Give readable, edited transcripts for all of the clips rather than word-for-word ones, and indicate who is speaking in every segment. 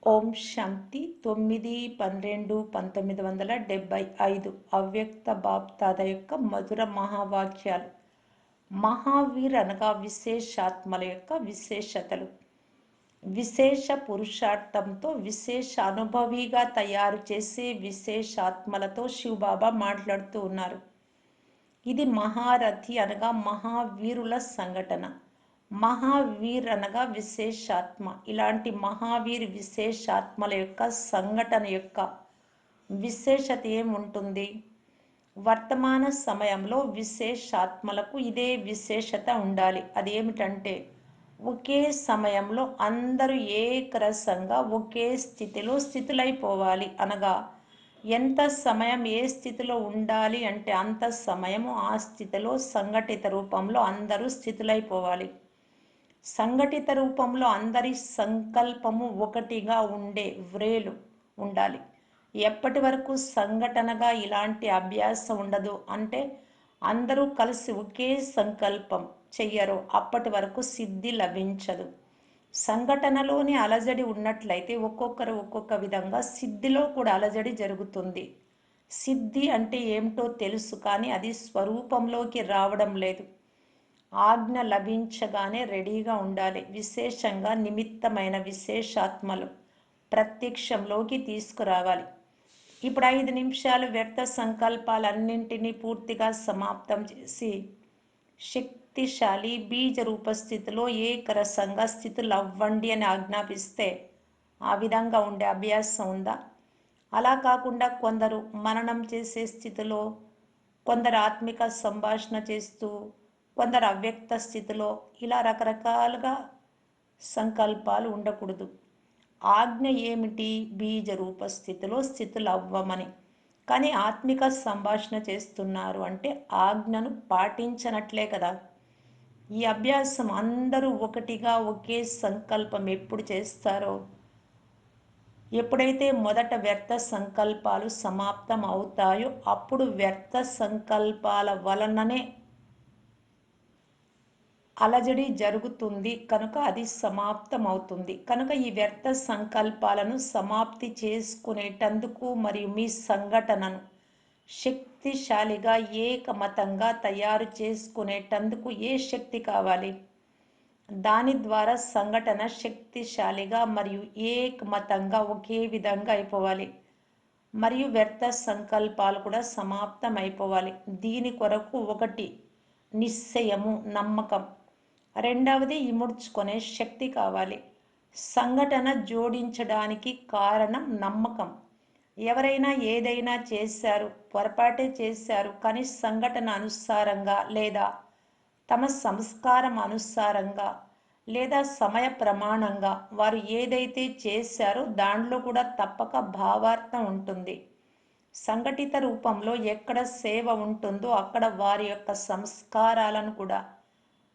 Speaker 1: ఓం శాంతి 9/12/1975 అవ్యక్త బాప్దాద యొక్క మధుర మహావాక్యాలు. మహావీర్ అనగా విశేషాత్మల యొక్క విశేషతలు. విశేష పురుషార్థంతో విశేష అనుభవిగా తయారు చేసే విశేషాత్మలతో శివబాబా మాట్లాడుతూ ఉన్నారు. ఇది మహారథి అనగా మహావీరుల సంఘటన. మహావీర్ అనగా విశేషాత్మ. ఇలాంటి మహావీర్ విశేషాత్మల యొక్క సంఘటన యొక్క విశేషత ఏముంటుంది? వర్తమాన సమయంలో విశేషాత్మలకు ఇదే విశేషత ఉండాలి. అదేమిటంటే ఒకే సమయంలో అందరూ ఏకరసంగా ఒకే స్థితిలో స్థితులైపోవాలి. అనగా ఎంత సమయం ఏ స్థితిలో ఉండాలి అంటే అంత సమయము ఆ స్థితిలో సంఘటిత రూపంలో అందరూ స్థితులైపోవాలి. సంఘటిత రూపంలో అందరి సంకల్పము ఒకటిగా ఉండే వ్రేలు ఉండాలి. ఎప్పటి వరకు సంఘటనగా ఇలాంటి అభ్యాసం ఉండదు అంటే అందరూ కలిసి ఒకే సంకల్పం చెయ్యరో అప్పటి వరకు సిద్ధి లభించదు. సంఘటనలోని అలజడి ఉన్నట్లయితే ఒక్కొక్కరు ఒక్కొక్క విధంగా సిద్ధిలో కూడా అలజడి జరుగుతుంది. సిద్ధి అంటే ఏమిటో తెలుసు, కానీ అది స్వరూపంలోకి రావడం లేదు. ఆజ్ఞ లభించగానే రెడీగా ఉండాలి. విశేషంగా నిమిత్తమైన విశేషాత్మలు ప్రత్యక్షంలోకి తీసుకురావాలి. ఇప్పుడు 5 నిమిషాలు వ్యర్థ సంకల్పాలన్నింటినీ పూర్తిగా సమాప్తం చేసి శక్తిశాలి బీజ రూపస్థితిలో ఏకరసంగా స్థితులు అవ్వండి అని ఆజ్ఞాపిస్తే ఆ విధంగా ఉండే అభ్యాసం ఉందా? అలా కాకుండా కొందరు మననం చేసే స్థితిలో, కొందరు ఆత్మిక సంభాషణ చేస్తూ, కొందరు అవ్యక్త స్థితిలో, ఇలా రకరకాలుగా సంకల్పాలు ఉండకూడదు. ఆజ్ఞ ఏమిటి? బీజ రూప స్థితిలో స్థితులు అవ్వమని. కానీ ఆత్మిక సంభాషణ చేస్తున్నారు అంటే ఆజ్ఞను పాటించనట్లే కదా. ఈ అభ్యాసం అందరూ ఒకటిగా ఒకే సంకల్పం ఎప్పుడు చేస్తారో, ఎప్పుడైతే మొదట వ్యర్థ సంకల్పాలు సమాప్తం అవుతాయో అప్పుడు వ్యర్థ సంకల్పాల వలననే అలజడి జరుగుతుంది కనుక అది సమాప్తం అవుతుంది. కనుక ఈ వ్యర్థ సంకల్పాలను సమాప్తి చేసుకునేటందుకు మరియు మీ సంఘటనను శక్తిశాలిగా ఏకమతంగా తయారు చేసుకునేటందుకు ఏ శక్తి కావాలి? దాని ద్వారా సంఘటన శక్తిశాలిగా మరియు ఏకమతంగా ఒకే విధంగా అయిపోవాలి. మరియు వ్యర్థ సంకల్పాలు కూడా సమాప్తం అయిపోవాలి. దీని కొరకు ఒకటి నిశ్చయము, నమ్మకం. రెండవది ఇముడ్చుకునే శక్తి కావాలి. సంఘటన జోడించడానికి కారణం నమ్మకం. ఎవరైనా ఏదైనా చేశారు, పొరపాటే చేశారు, కానీ సంఘటన అనుసారంగా లేదా తమ సంస్కారం అనుసారంగా లేదా సమయ ప్రమాణంగా వారు ఏదైతే చేశారో దాంట్లో కూడా తప్పక భావార్థం ఉంటుంది. సంఘటిత రూపంలో ఎక్కడ సేవ ఉంటుందో అక్కడ వారి యొక్క సంస్కారాలను కూడా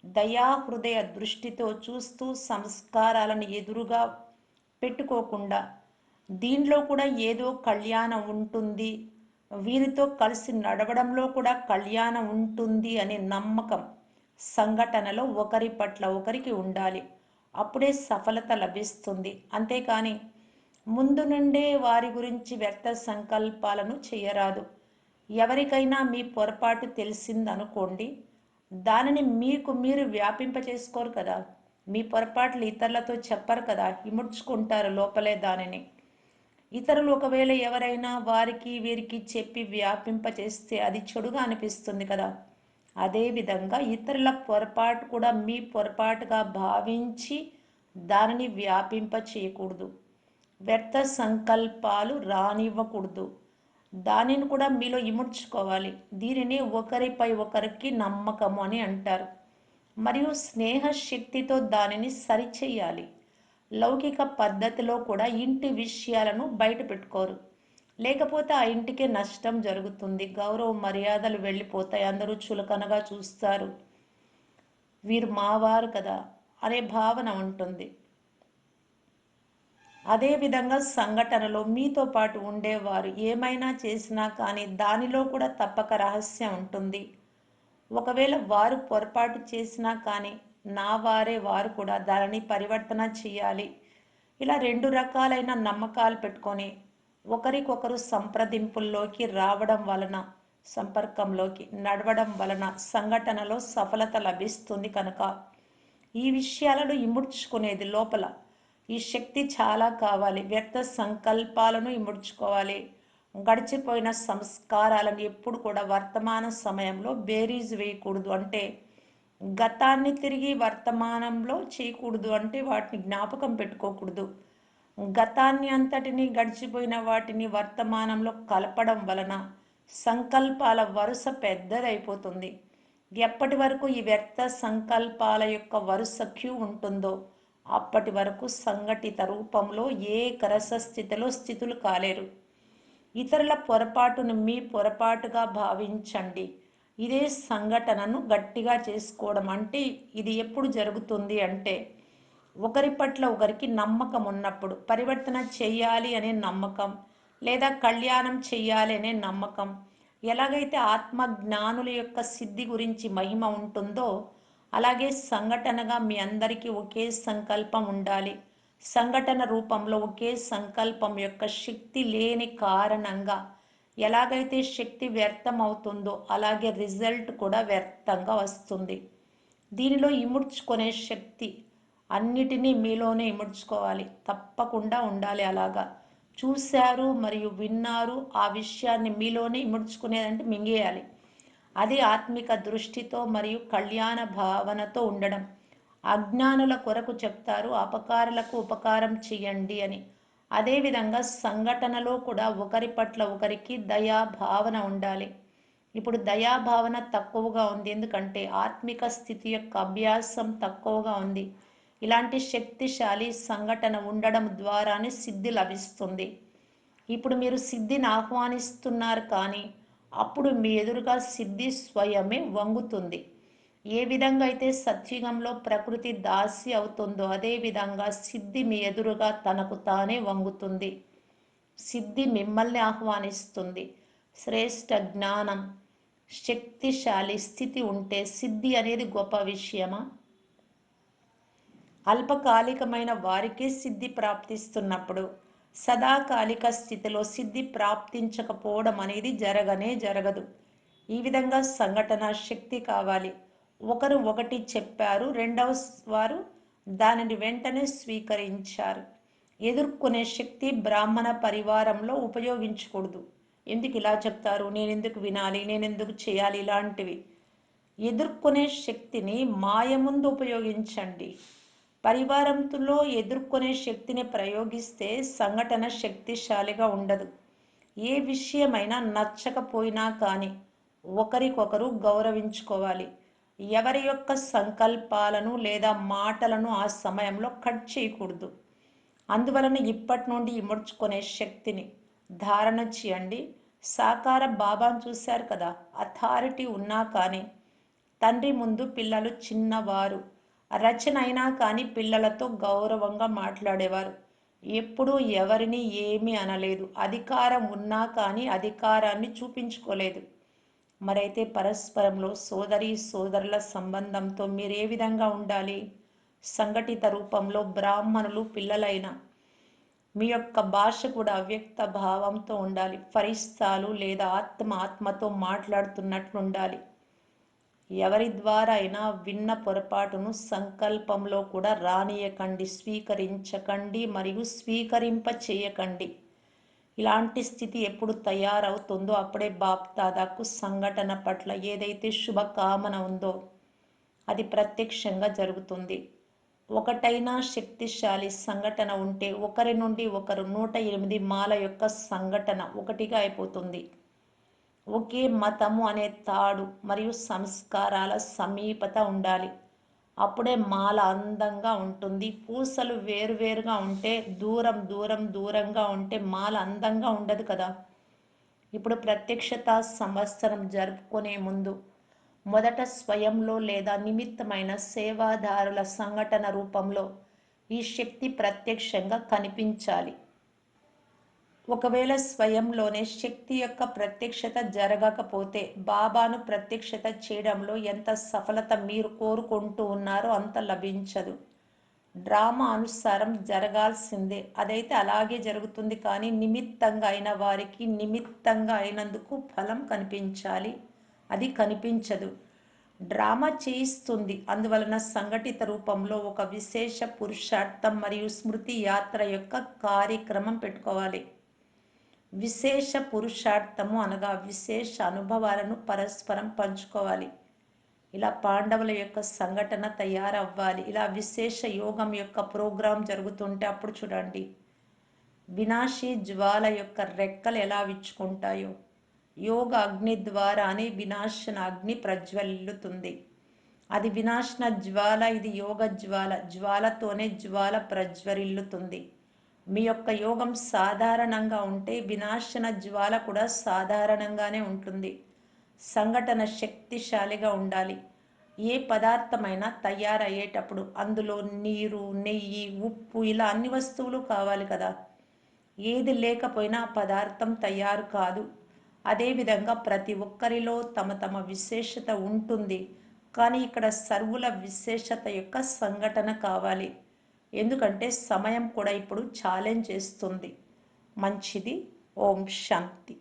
Speaker 1: దయాహృదయ దృష్టితో చూస్తూ సంస్కారాలను ఎదురుగా పెట్టుకోకుండా దీనిలో కూడా ఏదో కళ్యాణం ఉంటుంది, వీరితో కలిసి నడవడంలో కూడా కళ్యాణం ఉంటుంది అనే నమ్మకం సంఘటనలో ఒకరి పట్ల ఒకరికి ఉండాలి. అప్పుడే సఫలత లభిస్తుంది. అంతేకాని ముందు నుండే వారి గురించి వ్యర్థ సంకల్పాలను చేయరాదు. ఎవరికైనా మీ పొరపాటు తెలిసిందనుకోండి, దానిని మీకు మీరు వ్యాపింపచేసుకోరు కదా. మీ పొరపాట్లు ఇతరులతో చెప్పరు కదా, ఇముడ్చుకుంటారు లోపలే దానిని. ఇతరులు ఒకవేళ ఎవరైనా వారికి వీరికి చెప్పి వ్యాపింపచేస్తే అది చెడుగా అనిపిస్తుంది కదా. అదేవిధంగా ఇతరుల పొరపాటు కూడా మీ పొరపాటుగా భావించి దానిని వ్యాపింప చేయకూడదు. వ్యర్థ సంకల్పాలు రానివ్వకూడదు. దానిని కూడా మీలో ఇముడ్చుకోవాలి. దీనిని ఒకరిపై ఒకరికి నమ్మకము అని అంటారు. మరియు స్నేహశక్తితో దానిని సరిచేయాలి. లౌకిక పద్ధతిలో కూడా ఇంటి విషయాలను బయట పెట్టుకోరు. లేకపోతే ఆ ఇంటికే నష్టం జరుగుతుంది. గౌరవ మర్యాదలు వెళ్ళిపోతాయి. అందరూ చులకనగా చూస్తారు. వీరు మావారు కదా అనే భావన ఉంటుంది. అదేవిధంగా సంఘటనలో మీతో పాటు ఉండేవారు ఏమైనా చేసినా కానీ దానిలో కూడా తప్పక రహస్యం ఉంటుంది. ఒకవేళ వారు పొరపాటు చేసినా కానీ నా వారే వారు కూడా దానిని పరివర్తన చేయాలి. ఇలా 2 రకాలైన నమ్మకాలు పెట్టుకొని ఒకరికొకరు సంప్రదింపుల్లోకి రావడం వలన, సంపర్కంలోకి నడవడం వలన సంఘటనలో సఫలత లభిస్తుంది కనుక ఈ విషయాలను ఇముడ్చుకునేది లోపల. ఈ శక్తి చాలా కావాలి. వ్యర్థ సంకల్పాలను ఇముడ్చుకోవాలి. గడిచిపోయిన సంస్కారాలను ఎప్పుడు కూడా వర్తమాన సమయంలో బేరీజు వేయకూడదు. అంటే గతాన్ని తిరిగి వర్తమానంలో చేయకూడదు. అంటే వాటిని జ్ఞాపకం పెట్టుకోకూడదు. గతాన్ని అంతటిని గడిచిపోయిన వాటిని వర్తమానంలో కలపడం వలన సంకల్పాల వరుస పెద్దదైపోతుంది. ఎప్పటి వరకు ఈ వ్యర్థ సంకల్పాల యొక్క వరుస క్యూ ఉంటుందో అప్పటి వరకు సంఘటిత రూపంలో ఏకరస స్థితిలో స్థితులు కాలేరు. ఇతరుల పొరపాటును మీ పొరపాటుగా భావించండి. ఇదే సంఘటనను గట్టిగా చేసుకోవడం. అంటే ఇది ఎప్పుడు జరుగుతుంది అంటే ఒకరి పట్ల ఒకరికి నమ్మకం ఉన్నప్పుడు, పరివర్తన చెయ్యాలి అనే నమ్మకం, లేదా కళ్యాణం చెయ్యాలి అనే నమ్మకం. ఎలాగైతే ఆత్మ జ్ఞానుల యొక్క సిద్ధి గురించి మహిమ ఉంటుందో అలాగే సంఘటనగా మీ అందరికీ ఒకే సంకల్పం ఉండాలి. సంఘటన రూపంలో ఒకే సంకల్పం యొక్క శక్తి లేని కారణంగా ఎలాగైతే శక్తి వ్యర్థం అవుతుందో అలాగే రిజల్ట్ కూడా వ్యర్థంగా వస్తుంది. దీనిలో ఇముడ్చుకునే శక్తి అన్నిటినీ మీలోనే ఇముడ్చుకోవాలి. తప్పకుండా ఉండాలి అలాగా. చూశారు మరియు విన్నారు ఆ విషయాన్ని మీలోనే ఇముడ్చుకునేదంటే మింగేయాలి. అది ఆత్మిక దృష్టితో మరియు కళ్యాణ భావనతో ఉండడం. అజ్ఞానుల కొరకు చెప్తారు అపకారులకు ఉపకారం చెయ్యండి అని. అదేవిధంగా సంఘటనలో కూడా ఒకరి పట్ల ఒకరికి దయా భావన ఉండాలి. ఇప్పుడు దయాభావన తక్కువగా ఉంది. ఎందుకంటే ఆత్మిక స్థితి యొక్క అభ్యాసం తక్కువగా ఉంది. ఇలాంటి శక్తిశాలి సంఘటన ఉండడం ద్వారానే సిద్ధి లభిస్తుంది. ఇప్పుడు మీరు సిద్ధిని ఆహ్వానిస్తున్నారు కానీ అప్పుడు మీ ఎదురుగా సిద్ధి స్వయమే వంగుతుంది. ఏ విధంగా అయితే సత్యుగంలో ప్రకృతి దాసి అవుతుందో అదే విధంగా సిద్ధి మీ ఎదురుగా తనకు తానే వంగుతుంది. సిద్ధి మిమ్మల్ని ఆహ్వానిస్తుంది. శ్రేష్ట జ్ఞానం, శక్తిశాలి స్థితి ఉంటే సిద్ధి అనేది గొప్ప విషయమా? అల్పకాలికమైన వారికే సిద్ధి ప్రాప్తిస్తున్నప్పుడు సదాకాలిక స్థితిలో సిద్ధి ప్రాప్తించకపోవడం అనేది జరగనే జరగదు. ఈ విధంగా సంఘటన శక్తి కావాలి. ఒకరు ఒకటి చెప్పారు, రెండవ వారు దానిని వెంటనే స్వీకరించారు. ఎదుర్కొనే శక్తి బ్రాహ్మణ పరివారంలో ఉపయోగించకూడదు. ఎందుకు ఇలా చెప్తారు, నేనెందుకు వినాలి, నేనెందుకు చేయాలి, ఇలాంటివి. ఎదుర్కొనే శక్తిని మాయ ముందు ఉపయోగించండి. పరివారంలో ఎదుర్కొనే శక్తిని ప్రయోగిస్తే సంఘటన శక్తిశాలిగా ఉండదు. ఏ విషయమైనా నచ్చకపోయినా కానీ ఒకరికొకరు గౌరవించుకోవాలి. ఎవరి యొక్క సంకల్పాలను లేదా మాటలను ఆ సమయంలో కట్ చేయకూడదు. అందువలన ఇప్పటి నుండి ఇముడ్చుకునే శక్తిని ధారణ చేయండి. సాకార బాబాను చూశారు కదా, అథారిటీ ఉన్నా కానీ తండ్రి ముందు పిల్లలు చిన్నవారు. రచన అయినా కానీ పిల్లలతో గౌరవంగా మాట్లాడేవారు. ఎప్పుడూ ఎవరిని ఏమీ అనలేదు. అధికారం ఉన్నా కానీ అధికారాన్ని చూపించుకోలేదు. మరైతే పరస్పరంలో సోదరి సోదరుల సంబంధంతో మీరు ఏ విధంగా ఉండాలి? సంఘటిత రూపంలో బ్రాహ్మణులు పిల్లలైన మీ యొక్క భాష కూడా అవ్యక్త భావంతో ఉండాలి. ఫరిస్తాలు లేదా ఆత్మతో మాట్లాడుతున్నట్లు ఉండాలి. ఎవరి ద్వారా అయినా విన్న పొరపాటును సంకల్పంలో కూడా రానియకండి, స్వీకరించకండి మరియు స్వీకరింప చేయకండి. ఇలాంటి స్థితి ఎప్పుడు తయారవుతుందో అప్పుడే బాప్దాదాకు సంఘటన పట్ల ఏదైతే శుభకామన ఉందో అది ప్రత్యక్షంగా జరుగుతుంది. ఒకటైనా శక్తిశాలి సంఘటన ఉంటే ఒకరి నుండి ఒకరు 108 మాల యొక్క సంఘటన ఒకటిగా అయిపోతుంది. ఒకే మతము అనే తాడు మరియు సంస్కారాల సమీపత ఉండాలి. అప్పుడే మాల అందంగా ఉంటుంది. పూసలు వేరువేరుగా ఉంటే దూరంగా ఉంటే మాల అందంగా ఉండదు కదా. ఇప్పుడు ప్రత్యక్షత సంవత్సరం జరుపుకునే ముందు మొదట స్వయంలో లేదా నిమిత్తమైన సేవాదారుల సంఘటన రూపంలో ఈ శక్తి ప్రత్యక్షంగా కనిపించాలి. ఒకవేళ స్వయంలోనే శక్తి యొక్క ప్రత్యక్షత జరగకపోతే బాబాను ప్రత్యక్షత చేయడంలో ఎంత సఫలత మీరు కోరుకుంటూ ఉన్నారో అంత లభించదు. డ్రామా అనుసారం జరగాల్సిందే. అదైతే అలాగే జరుగుతుంది కానీ నిమిత్తంగా అయిన వారికి నిమిత్తంగా అయినందుకు ఫలం కనిపించాలి. అది కనిపించదు. డ్రామా చేయిస్తుంది. అందువలన సంఘటిత రూపంలో ఒక విశేష పురుషార్థం మరియు స్మృతి యాత్ర యొక్క కార్యక్రమం పెట్టుకోవాలి. విశేష పురుషార్థము అనగా విశేష అనుభవాలను పరస్పరం పంచుకోవాలి. ఇలా పాండవుల యొక్క సంఘటన తయారవ్వాలి. ఇలా విశేష యోగం యొక్క ప్రోగ్రాం జరుగుతుంటే అప్పుడు చూడండి, వినాశీ జ్వాల యొక్క రెక్కలు ఎలా విచ్చుకుంటాయో, యోగ అగ్ని ద్వారానే వినాశన అగ్ని ప్రజ్వలిల్లుతుంది. అది వినాశన జ్వాల, ఇది యోగ జ్వాల. జ్వాలతోనే జ్వాల ప్రజ్వరిల్లుతుంది. మీ యొక్క యోగం సాధారణంగా ఉంటే వినాశన జ్వాల కూడా సాధారణంగానే ఉంటుంది. సంఘటన శక్తిశాలిగా ఉండాలి. ఏ పదార్థమైనా తయారయ్యేటప్పుడు అందులో నీరు, నెయ్యి, ఉప్పు ఇలా అన్ని వస్తువులు కావాలి కదా. ఏది లేకపోయినా ఆ పదార్థం తయారు కాదు. అదేవిధంగా ప్రతి ఒక్కరిలో తమ తమ విశేషత ఉంటుంది. కానీ ఇక్కడ సర్వుల విశేషత యొక్క సంఘటన కావాలి. ఎందుకంటే సమయం కూడా ఇప్పుడు ఛాలెంజ్ చేస్తుంది. మంచిది. ఓం శాంతి.